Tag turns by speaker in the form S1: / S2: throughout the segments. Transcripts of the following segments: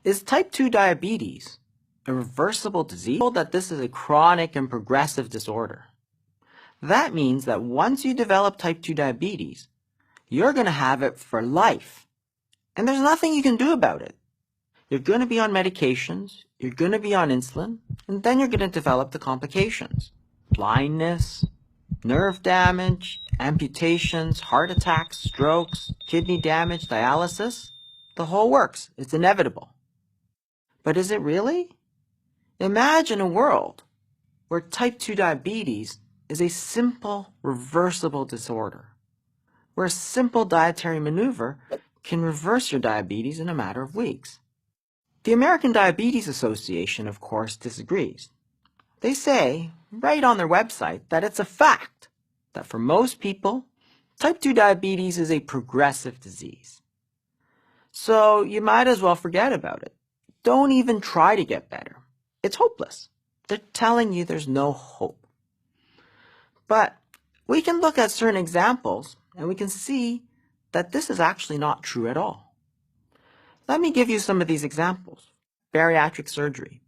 S1: Is type 2 diabetes a reversible disease? We're told that this is a chronic and progressive disorder. That means that once you develop type 2 diabetes, you're going to have it for life. And there's nothing you can do about it. You're going to be on medications, you're going to be on insulin, and then you're going to develop the complications. Blindness, nerve damage, amputations, heart attacks, strokes, kidney damage, dialysis. The whole works. It's inevitable. But is it really? Imagine a world where type 2 diabetes is a simple, reversible disorder, where a simple dietary maneuver can reverse your diabetes in a matter of weeks. The American Diabetes Association, of course, disagrees. They say, right on their website, that it's a fact that for most people, type 2 diabetes is a progressive disease. So you might as well forget about it. Don't even try to get better. It's hopeless. They're telling you there's no hope. But we can look at certain examples and we can see that this is actually not true at all. Let me give you some of these examples. Bariatric surgery.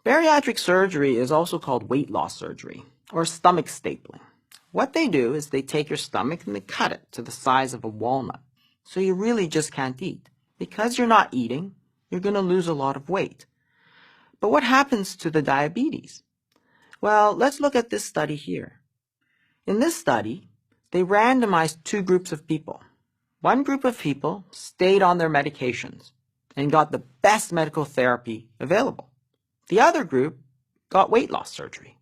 S1: Bariatric surgery is also called weight loss surgery or stomach stapling. What they do is they take your stomach and they cut it to the size of a walnut. So you really just can't eat. Because you're not eating, you're going to lose a lot of weight. But what happens to the diabetes? Well, let's look at this study here. In this study, they randomized two groups of people. One group of people stayed on their medications and got the best medical therapy available. The other group got weight loss surgery.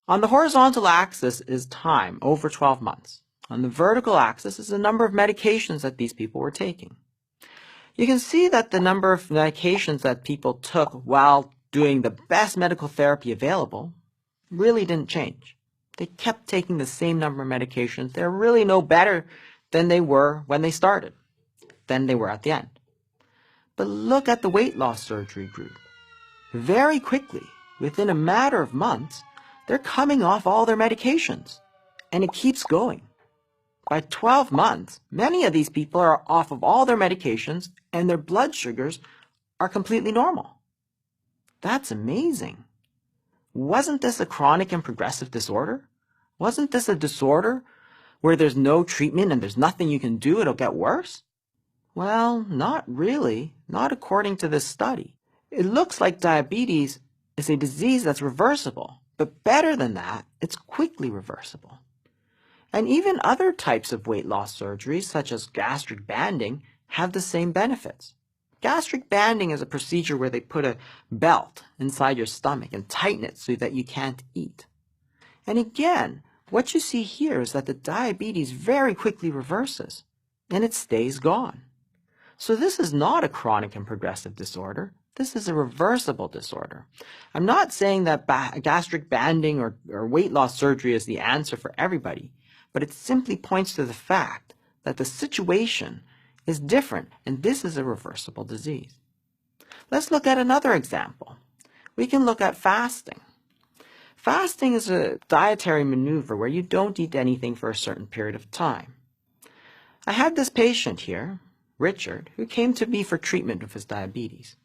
S1: On the horizontal axis is time, over 12 months. On the vertical axis is the number of medications that these people were taking. You can see that the number of medications that people took while doing the best medical therapy available really didn't change. They kept taking the same number of medications. They're really no better than they were when they started, than they were at the end. But look at the weight loss surgery group. Very quickly, within a matter of months, they're coming off all their medications, and it keeps going. By 12 months, many of these people are off of all their medications, and their blood sugars are completely normal. That's amazing. Wasn't this a chronic and progressive disorder? Wasn't this a disorder where there's no treatment and there's nothing you can do, it'll get worse? Well, not really, not according to this study. It looks like diabetes is a disease that's reversible, but better than that, it's quickly reversible. And even other types of weight loss surgeries, such as gastric banding, have the same benefits. Gastric banding is a procedure where they put a belt inside your stomach and tighten it so that you can't eat. And again, what you see here is that the diabetes very quickly reverses, and it stays gone. So this is not a chronic and progressive disorder. This is a reversible disorder. I'm not saying that gastric banding or weight loss surgery is the answer for everybody, but it simply points to the fact that the situation is different, and this is a reversible disease. Let's look at another example. We can look at fasting. Fasting is a dietary maneuver where you don't eat anything for a certain period of time. I had this patient here, Richard, who came to me for treatment of his diabetes.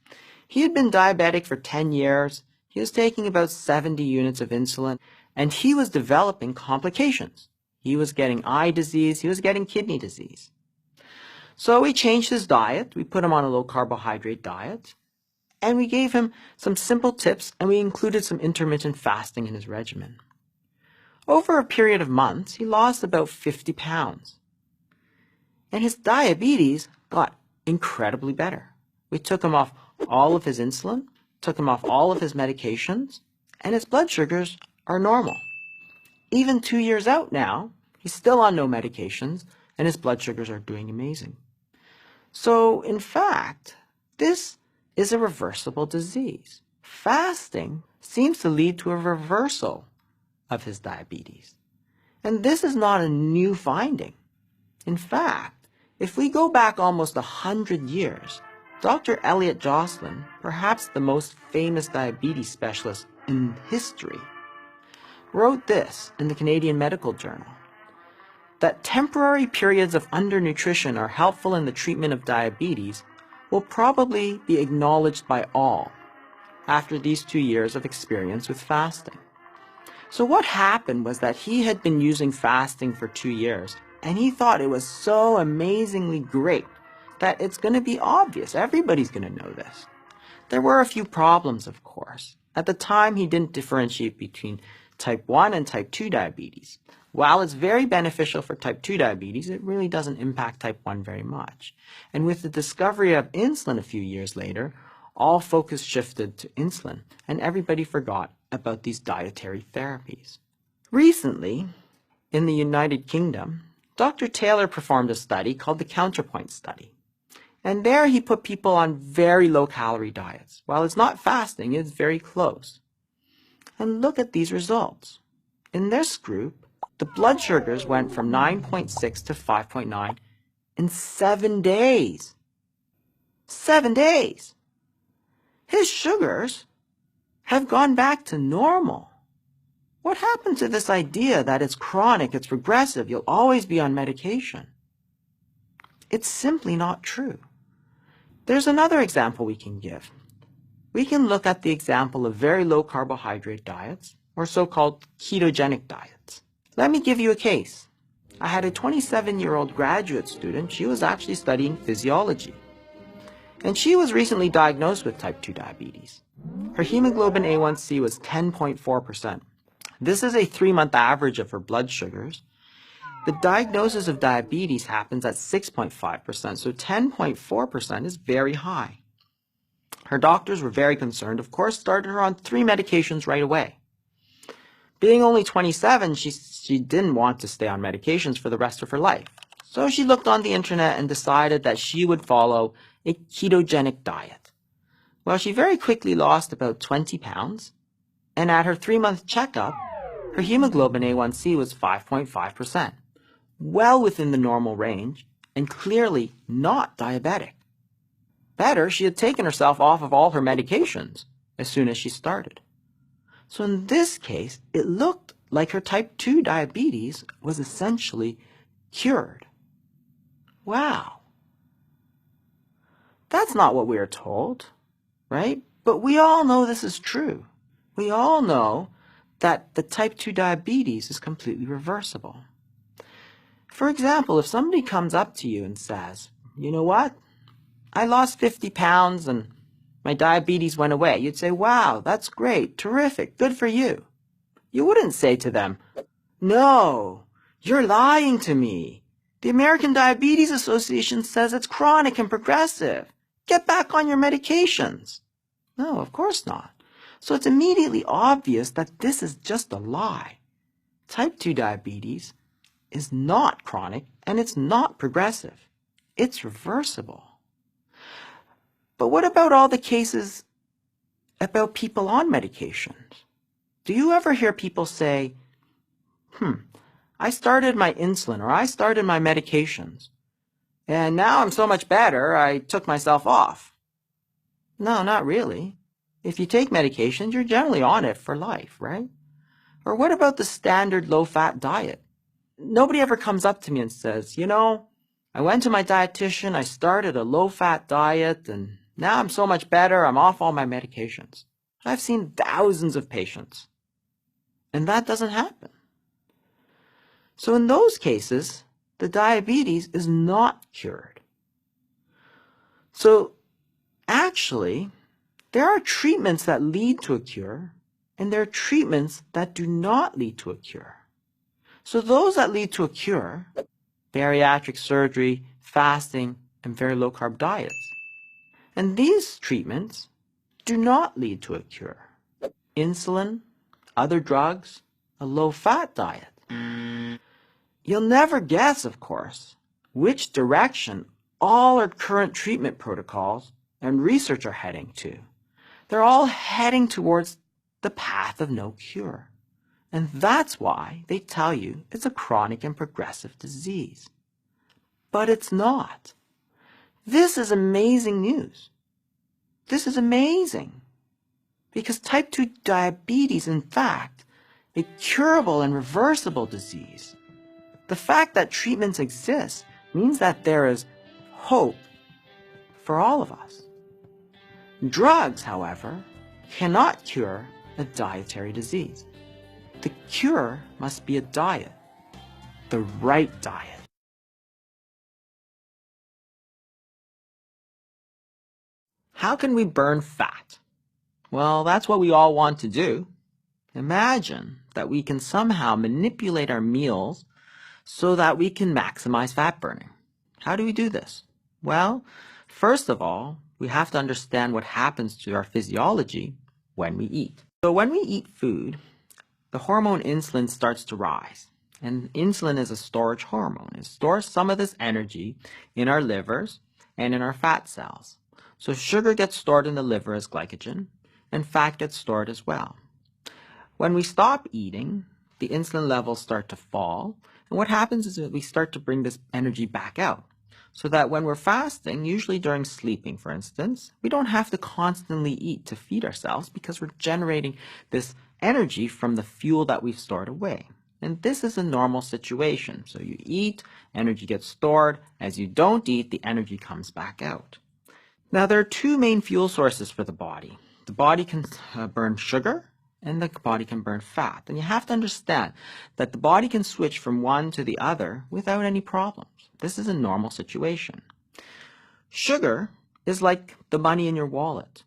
S1: He had been diabetic for 10 years, he was taking about 70 units of insulin, and he was developing complications. He was getting eye disease, he was getting kidney disease. So we changed his diet, we put him on a low carbohydrate diet, and we gave him some simple tips, and we included some intermittent fasting in his regimen. Over a period of months, he lost about 50 pounds. And his diabetes got incredibly better. We took him off all of his insulin, took him off all of his medications, and his blood sugars are normal. Even 2 years out now, he's still on no medications, and his blood sugars are doing amazing. So, in fact, this is a reversible disease. Fasting seems to lead to a reversal of his diabetes. And this is not a new finding. In fact, if we go back almost 100 years, Dr. Elliot Jocelyn, perhaps the most famous diabetes specialist in history, wrote this in the Canadian Medical Journal, that temporary periods of undernutrition are helpful in the treatment of diabetes will probably be acknowledged by all after these 2 years of experience with fasting. So what happened was that he had been using fasting for 2 years, and he thought it was so amazingly great that it's going to be obvious. Everybody's going to know this. There were a few problems, of course. At the time, he didn't differentiate between type 1 and type 2 diabetes. While it's very beneficial for type 2 diabetes, it really doesn't impact type 1 very much. And with the discovery of insulin a few years later, all focus shifted to insulin, and everybody forgot about these dietary therapies. Recently, in the United Kingdom, Dr. Taylor performed a study called the Counterpoint Study. And there he put people on very low-calorie diets. While it's not fasting, it's very close. And look at these results. In this group, the blood sugars went from 9.6 to 5.9 in 7 days. 7 days! His sugars have gone back to normal. What happened to this idea that it's chronic, it's progressive, you'll always be on medication? It's simply not true. There's another example we can give. We can look at the example of very low carbohydrate diets, or so-called ketogenic diets. Let me give you a case. I had a 27-year-old graduate student. She was actually studying physiology. And she was recently diagnosed with type 2 diabetes. Her hemoglobin A1C was 10.4%. This is a 3-month average of her blood sugars. The diagnosis of diabetes happens at 6.5%, so 10.4% is very high. Her doctors were very concerned, of course, started her on 3 medications right away. Being only 27, she didn't want to stay on medications for the rest of her life. So she looked on the internet and decided that she would follow a ketogenic diet. Well, she very quickly lost about 20 pounds, and at her 3-month checkup, her hemoglobin A1C was 5.5%, well within the normal range, and clearly not diabetic. Better, she had taken herself off of all her medications as soon as she started. So in this case, it looked like her type 2 diabetes was essentially cured. Wow. That's not what we are told, right? But we all know this is true. We all know that the type 2 diabetes is completely reversible. For example, if somebody comes up to you and says, you know what? I lost 50 pounds and my diabetes went away. You'd say, wow, that's great, terrific, good for you. You wouldn't say to them, no, you're lying to me. The American Diabetes Association says it's chronic and progressive. Get back on your medications. No, of course not. So it's immediately obvious that this is just a lie. Type 2 diabetes is not chronic and it's not progressive. It's reversible. But what about all the cases about people on medications? Do you ever hear people say, I started my insulin or I started my medications and now I'm so much better I took myself off? No, not really. If you take medications, you're generally on it for life, right? Or what about the standard low-fat diet? Nobody ever comes up to me and says, you know, I went to my dietitian, I started a low-fat diet, and now I'm so much better, I'm off all my medications. I've seen thousands of patients, and that doesn't happen. So in those cases, the diabetes is not cured. So actually, there are treatments that lead to a cure, and there are treatments that do not lead to a cure. So those that lead to a cure, bariatric surgery, fasting, and very low-carb diets. And these treatments do not lead to a cure. Insulin, other drugs, a low-fat diet. You'll never guess, of course, which direction all our current treatment protocols and research are heading to. They're all heading towards the path of no cure. And that's why they tell you it's a chronic and progressive disease. But it's not. This is amazing news. This is amazing. Because type 2 diabetes, in fact, a curable and reversible disease. The fact that treatments exist means that there is hope for all of us. Drugs, however, cannot cure a dietary disease. The cure must be a diet, the right diet. How can we burn fat? Well, that's what we all want to do. Imagine that we can somehow manipulate our meals so that we can maximize fat burning. How do we do this? Well, first of all, we have to understand what happens to our physiology when we eat. So when we eat food, the hormone insulin starts to rise. And insulin is a storage hormone. It stores some of this energy in our livers and in our fat cells. So sugar gets stored in the liver as glycogen, and fat gets stored as well. When we stop eating, the insulin levels start to fall, and what happens is that we start to bring this energy back out. So that when we're fasting, usually during sleeping, for instance, we don't have to constantly eat to feed ourselves because we're generating this energy from the fuel that we've stored away. And this is a normal situation. So you eat, energy gets stored. As you don't eat, the energy comes back out. Now, there are two main fuel sources for the body. The body can burn sugar, and the body can burn fat. And you have to understand that the body can switch from one to the other without any problems. This is a normal situation. Sugar is like the money in your wallet.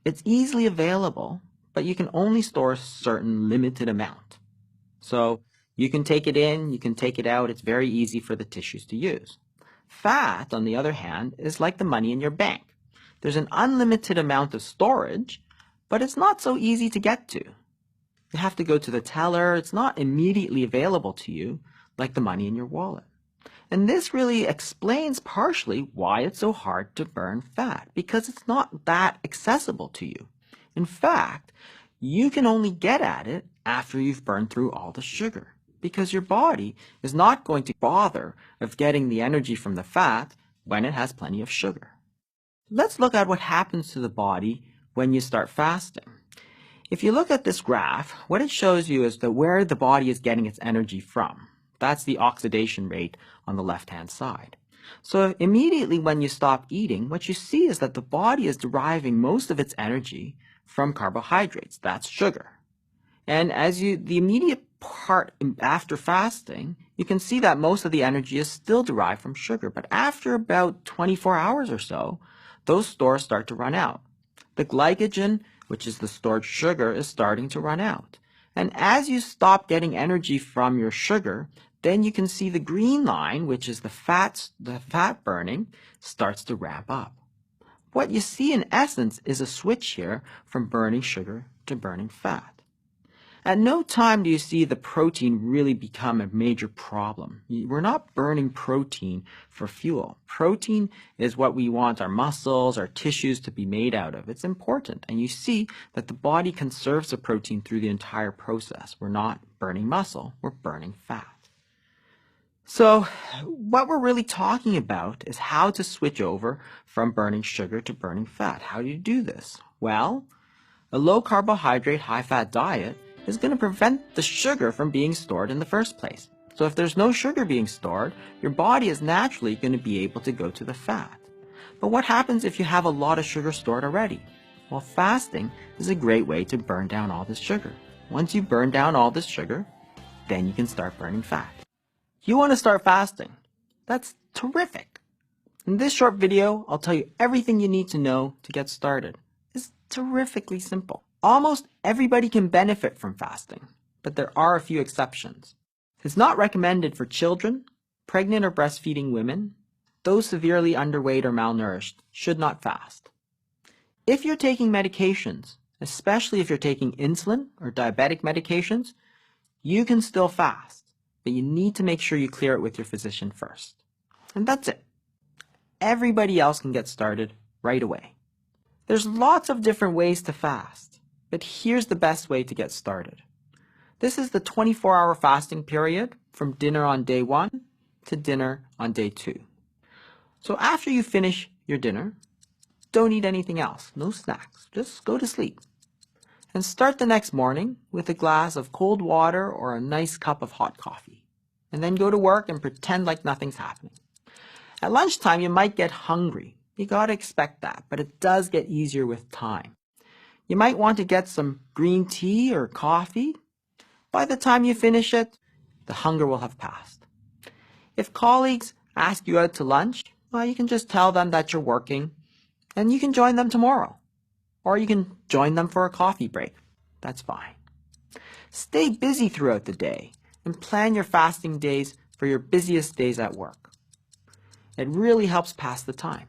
S1: It's easily available, but you can only store a certain limited amount. So you can take it in, you can take it out. It's very easy for the tissues to use. Fat, on the other hand, is like the money in your bank. There's an unlimited amount of storage, but it's not so easy to get to. You have to go to the teller. It's not immediately available to you like the money in your wallet. And this really explains partially why it's so hard to burn fat, because it's not that accessible to you. In fact, you can only get at it after you've burned through all the sugar, because your body is not going to bother of getting the energy from the fat when it has plenty of sugar. Let's look at what happens to the body when you start fasting. If you look at this graph, what it shows you is that where the body is getting its energy from. That's the oxidation rate on the left-hand side. So immediately when you stop eating, what you see is that the body is deriving most of its energy from carbohydrates. That's sugar. And the immediate part after fasting, you can see that most of the energy is still derived from sugar. But after about 24 hours or so, those stores start to run out. The glycogen, which is the stored sugar, is starting to run out. And as you stop getting energy from your sugar, then you can see the green line, which is the fat burning, starts to ramp up. What you see in essence is a switch here from burning sugar to burning fat. At no time do you see the protein really become a major problem. We're not burning protein for fuel. Protein is what we want our muscles, our tissues to be made out of. It's important. And you see that the body conserves the protein through the entire process. We're not burning muscle, we're burning fat. So what we're really talking about is how to switch over from burning sugar to burning fat. How do you do this? Well, a low carbohydrate, high fat diet is going to prevent the sugar from being stored in the first place. So if there's no sugar being stored, your body is naturally going to be able to go to the fat. But what happens if you have a lot of sugar stored already? Well, fasting is a great way to burn down all this sugar. Once you burn down all this sugar, then you can start burning fat. You want to start fasting? That's terrific. In this short video, I'll tell you everything you need to know to get started. It's terrifically simple. Almost everybody can benefit from fasting, but there are a few exceptions. It's not recommended for children, pregnant or breastfeeding women. Those severely underweight or malnourished should not fast. If you're taking medications, especially if you're taking insulin or diabetic medications, you can still fast, but you need to make sure you clear it with your physician first. And that's it. Everybody else can get started right away. There's lots of different ways to fast, but here's the best way to get started. This is the 24-hour fasting period from dinner on day 1 to dinner on day 2. So after you finish your dinner, don't eat anything else, no snacks, just go to sleep. And start the next morning with a glass of cold water or a nice cup of hot coffee. And then go to work and pretend like nothing's happening. At lunchtime, you might get hungry, You gotta expect that, but it does get easier with time. You might want to get some green tea or coffee. By the time you finish it, the hunger will have passed. If colleagues ask you out to lunch, well, you can just tell them that you're working and you can join them tomorrow. Or you can join them for a coffee break. That's fine. Stay busy throughout the day and plan your fasting days for your busiest days at work. It really helps pass the time.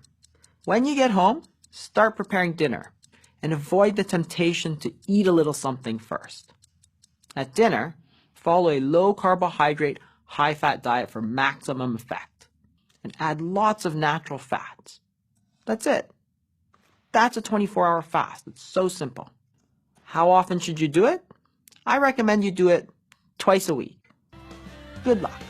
S1: When you get home, start preparing dinner and avoid the temptation to eat a little something first. At dinner, follow a low-carbohydrate, high-fat diet for maximum effect and add lots of natural fats. That's it. That's a 24-hour fast. It's so simple. How often should you do it? I recommend you do it twice a week. Good luck.